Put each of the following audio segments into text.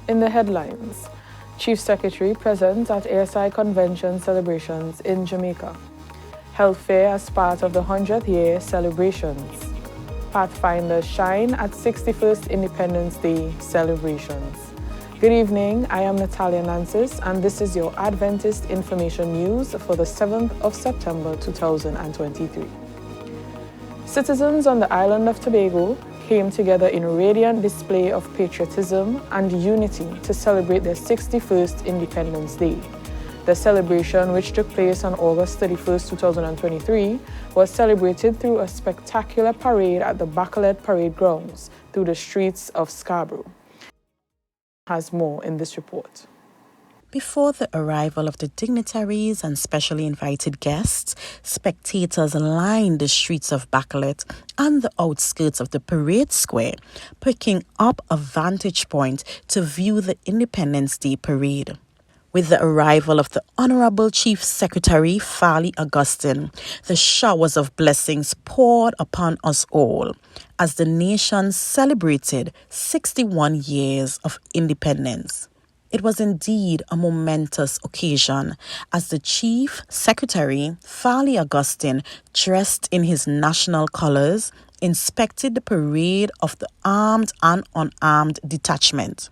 In the headlines, Chief Secretary present at ASI Convention celebrations in Jamaica. Health fair as part of the 100th year celebrations. Pathfinders shine at 61st Independence Day celebrations. Good evening, I am Natalia Nancis, and this is your Adventist Information News for the 7th of September 2023. Citizens on the island of Tobago came together in radiant display of patriotism and unity to celebrate their 61st Independence Day. The celebration, which took place on August 31st, 2023, was celebrated through a spectacular parade at the Bacalet Parade Grounds through the streets of Scarborough. Has more in this report. Before the arrival of the dignitaries and specially invited guests, spectators lined the streets of Bacalet and the outskirts of the parade square, picking up a vantage point to view the Independence Day parade. With the arrival of the Honorable Chief Secretary Farley Augustine, the showers of blessings poured upon us all as the nation celebrated 61 years of independence. It was indeed a momentous occasion as the Chief Secretary Farley Augustine, dressed in his national colors, inspected the parade of the armed and unarmed detachment.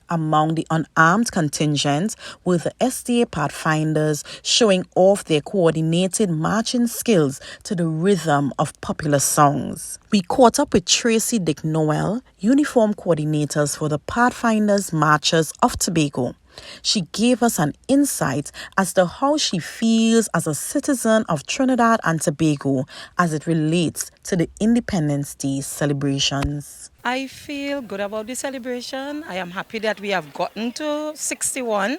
Among the unarmed contingent were the SDA Pathfinders showing off their coordinated marching skills to the rhythm of popular songs. We caught up with Tracy Dick Noel, uniform coordinators for the Pathfinders Marchers of Tobago. She gave us an insight as to how she feels as a citizen of Trinidad and Tobago as it relates to the Independence Day celebrations. I feel good about the celebration. I am happy that we have gotten to 61.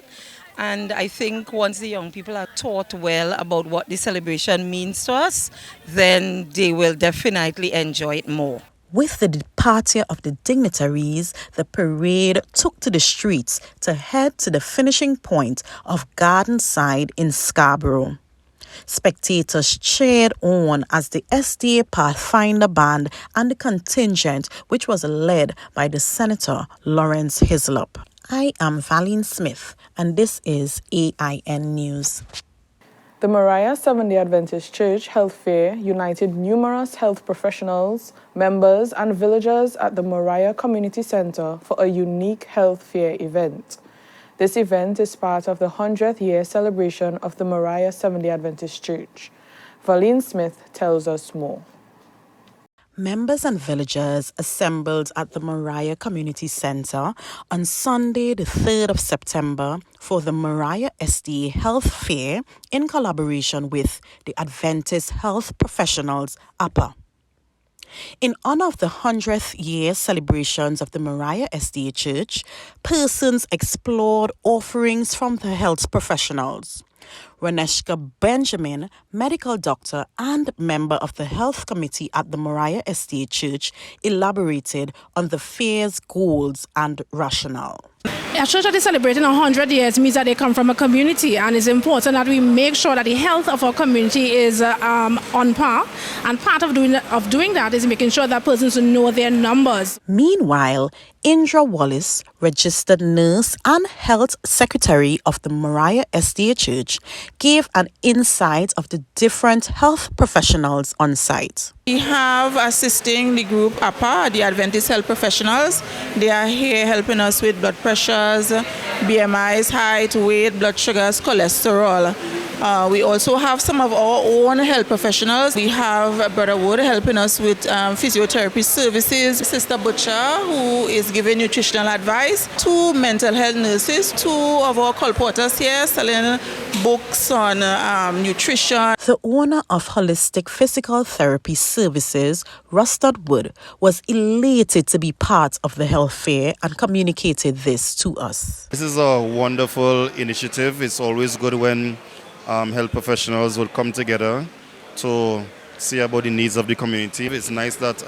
And I think once the young people are taught well about what the celebration means to us, then they will definitely enjoy it more. With the departure of the dignitaries, the parade took to the streets to head to the finishing point of Garden Side in Scarborough. Spectators cheered on as the SDA Pathfinder Band and the contingent, which was led by the Senator Lawrence Hislop. I am Valine Smith, and this is AIN News. The Moriah Seventh-day Adventist Church Health Fair united numerous health professionals, members, and villagers at the Moriah Community Center for a unique health fair event. This event is part of the 100th year celebration of the Moriah Seventh-day Adventist Church. Valine Smith tells us more. Members and villagers assembled at the Moriah Community Center on Sunday, the 3rd of September, for the Moriah SDA Health Fair in collaboration with the Adventist Health Professionals, APA. In honor of the 100th year celebrations of the Moriah SDA Church, persons explored offerings from the health professionals. Reneshka Benjamin, medical doctor and member of the health committee at the Moriah SDA Church, elaborated on the fair's goals and rationale. A church that is celebrating 100 years means that they come from a community, and it's important that we make sure that the health of our community is on par. And part of doing that is making sure that persons know their numbers. Meanwhile, Indra Wallace, registered nurse and health secretary of the Moriah SDA Church, gave an insight of the different health professionals on site. We have assisting the group APA, the Adventist Health Professionals. They are here helping us with blood pressures, BMIs, height, weight, blood sugars, cholesterol. We also have some of our own health professionals. We have Brother Wood helping us with physiotherapy services, Sister Butcher, who is giving nutritional advice, 2 mental health nurses, 2 of our colporters here selling books on nutrition. The owner of Holistic Physical Therapy Services, Rustad Wood, was elated to be part of the health fair and communicated this to us. This is a wonderful initiative. It's always good when health professionals will come together to see about the needs of the community. It's nice that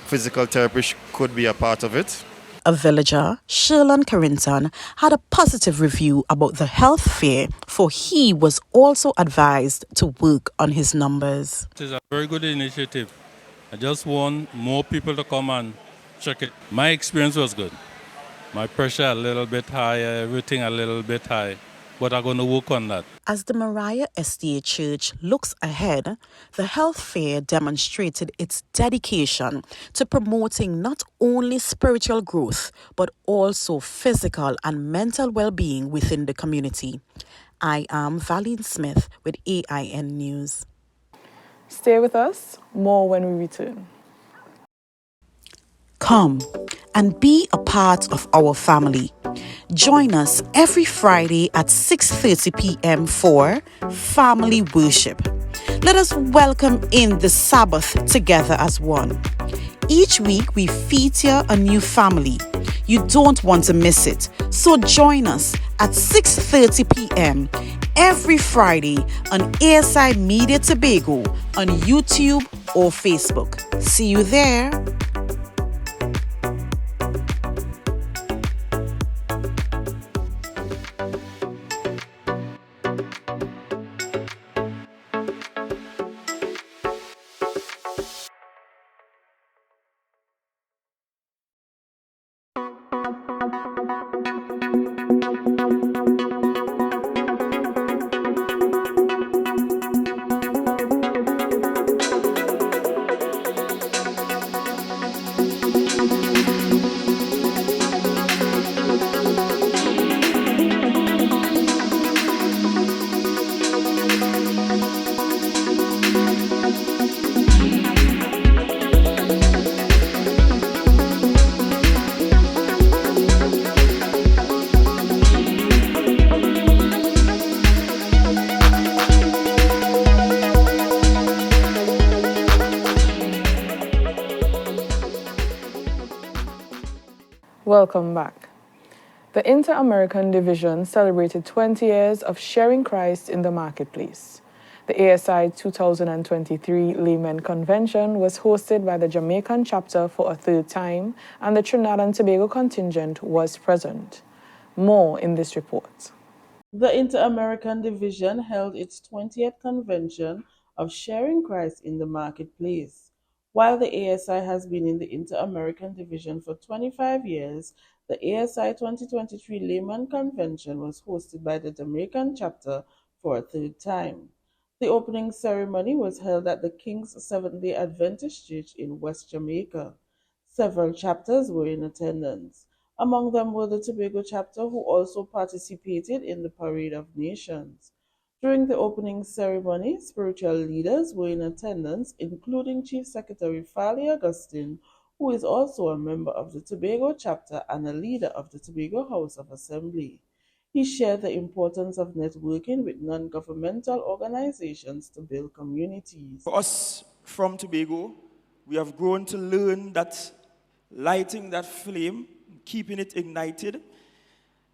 physical therapy could be a part of it. A villager, Sherlon Carrington, had a positive review about the health fair, for he was also advised to work on his numbers. It is a very good initiative. I just want more people to come and check it. My experience was good. My pressure a little bit high, everything a little bit high. But I'm going to work on that. As the Mariah SDA Church looks ahead, the health fair demonstrated its dedication to promoting not only spiritual growth, but also physical and mental well-being within the community. I am Valine Smith with AIN News. Stay with us, more when we return. Come and be a part of our family. Join us every Friday at 6:30 p.m. for family worship. Let us welcome in the Sabbath together as one. Each week we feature a new family. You don't want to miss it. So join us at 6:30 p.m. every Friday on ASI Media Tobago on YouTube or Facebook. See you there. Welcome back. The Inter-American Division celebrated 20 years of sharing Christ in the marketplace. The ASI 2023 Laymen Convention was hosted by the Jamaican chapter for a third time, and the Trinidad and Tobago contingent was present. More in this report. The Inter-American Division held its 20th convention of Sharing Christ in the Marketplace. While the ASI has been in the Inter-American Division for 25 years, the ASI 2023 Layman Convention was hosted by the Jamaican chapter for a third time. The opening ceremony was held at the King's Seventh-day Adventist Church in West Jamaica. Several chapters were in attendance. Among them were the Tobago chapter, who also participated in the Parade of Nations. During the opening ceremony, spiritual leaders were in attendance, including Chief Secretary Farley Augustine, who is also a member of the Tobago chapter and a leader of the Tobago House of Assembly. He shared the importance of networking with non-governmental organizations to build communities. For us from Tobago, we have grown to learn that lighting that flame, keeping it ignited,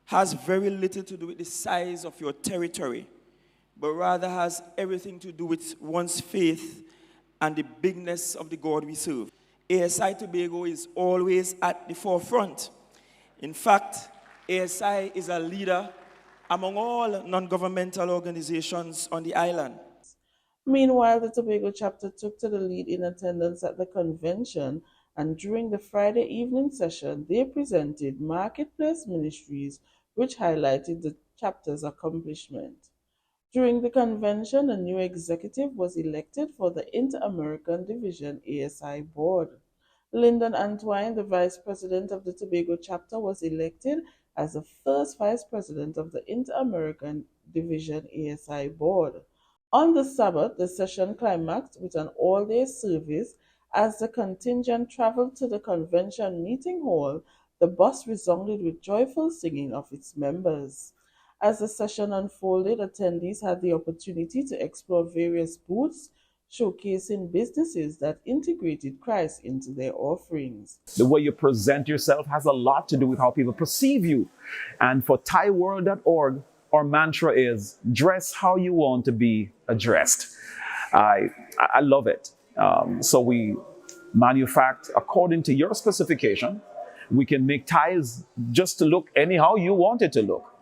has very little to do with the size of your territory, but rather has everything to do with one's faith and the bigness of the God we serve. ASI Tobago is always at the forefront. In fact, ASI is a leader among all non-governmental organizations on the island. Meanwhile, the Tobago chapter took to the lead in attendance at the convention, and during the Friday evening session, they presented Marketplace Ministries, which highlighted the chapter's accomplishment. During the convention, a new executive was elected for the Inter-American Division ASI board. Lyndon Antwine, the vice president of the Tobago chapter, was elected as the first vice president of the Inter-American Division ASI board. On the Sabbath, the session climaxed with an all-day service. As the contingent traveled to the convention meeting hall, the bus resounded with joyful singing of its members. As the session unfolded, attendees had the opportunity to explore various booths, showcasing businesses that integrated Christ into their offerings. The way you present yourself has a lot to do with how people perceive you. And for thaiworld.org, our mantra is dress how you want to be addressed. I love it. So we manufacture according to your specification. We can make ties just to look anyhow you want it to look.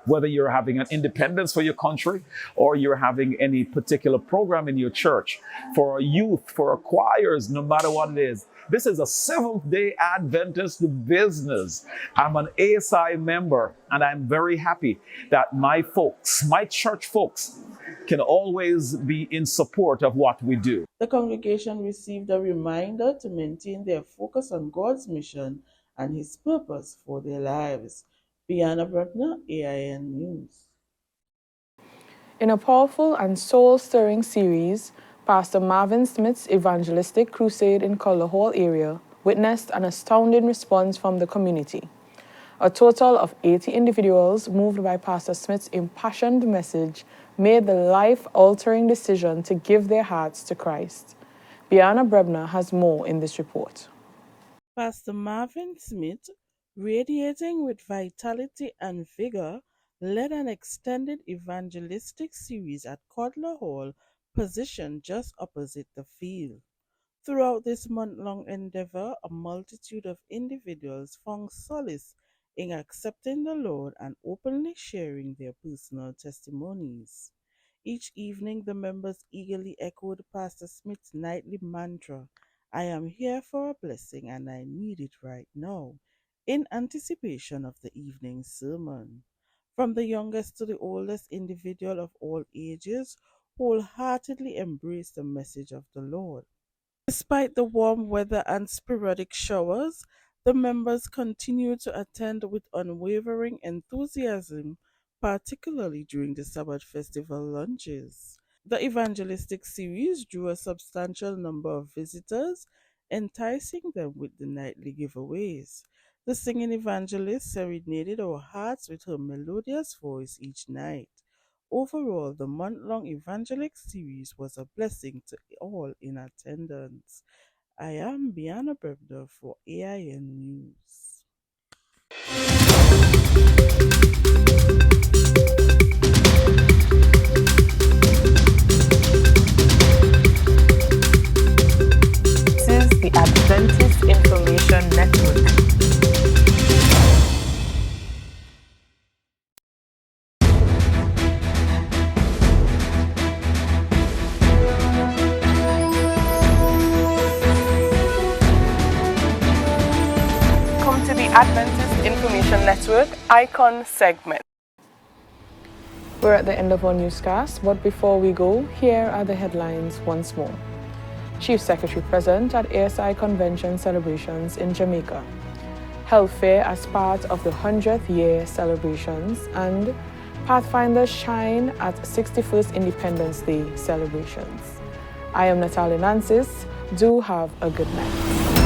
whether you're having an independence for your country or you're having any particular program in your church, for our youth, for our choirs, no matter what it is. This is a Seventh-day Adventist business. I'm an ASI member, and I'm very happy that my folks, my church folks, can always be in support of what we do. The congregation received a reminder to maintain their focus on God's mission and His purpose for their lives. Bianna Brebner, AIN News. In a powerful and soul-stirring series, Pastor Marvin Smith's evangelistic crusade in Color Hall area witnessed an astounding response from the community. A total of 80 individuals, moved by Pastor Smith's impassioned message, made the life-altering decision to give their hearts to Christ. Bianna Brebner has more in this report. Pastor Marvin Smith, radiating with vitality and vigor, led an extended evangelistic series at Codler Hall, positioned just opposite the field. Throughout this month-long endeavor, a multitude of individuals found solace in accepting the Lord and openly sharing their personal testimonies. Each evening, the members eagerly echoed Pastor Smith's nightly mantra, "I am here for a blessing and I need it right now," in anticipation of the evening sermon. From the youngest to the oldest individual of all ages wholeheartedly embraced the message of the Lord. Despite the warm weather and sporadic showers, the members continued to attend with unwavering enthusiasm, particularly during the Sabbath festival lunches. The evangelistic series drew a substantial number of visitors, enticing them with the nightly giveaways. The singing evangelist serenaded our hearts with her melodious voice each night. Overall, the month-long evangelic series was a blessing to all in attendance. I am Bianna Brebner for AIN News. This is the Adventist Information Network. Adventist Information Network Icon segment. We're at the end of our newscast, but before we go, here are the headlines once more. Chief Secretary present at ASI Convention celebrations in Jamaica. Health fair as part of the 100th year celebrations, and Pathfinders shine at 61st Independence Day celebrations. I am Natalie Nancis. Do have a good night.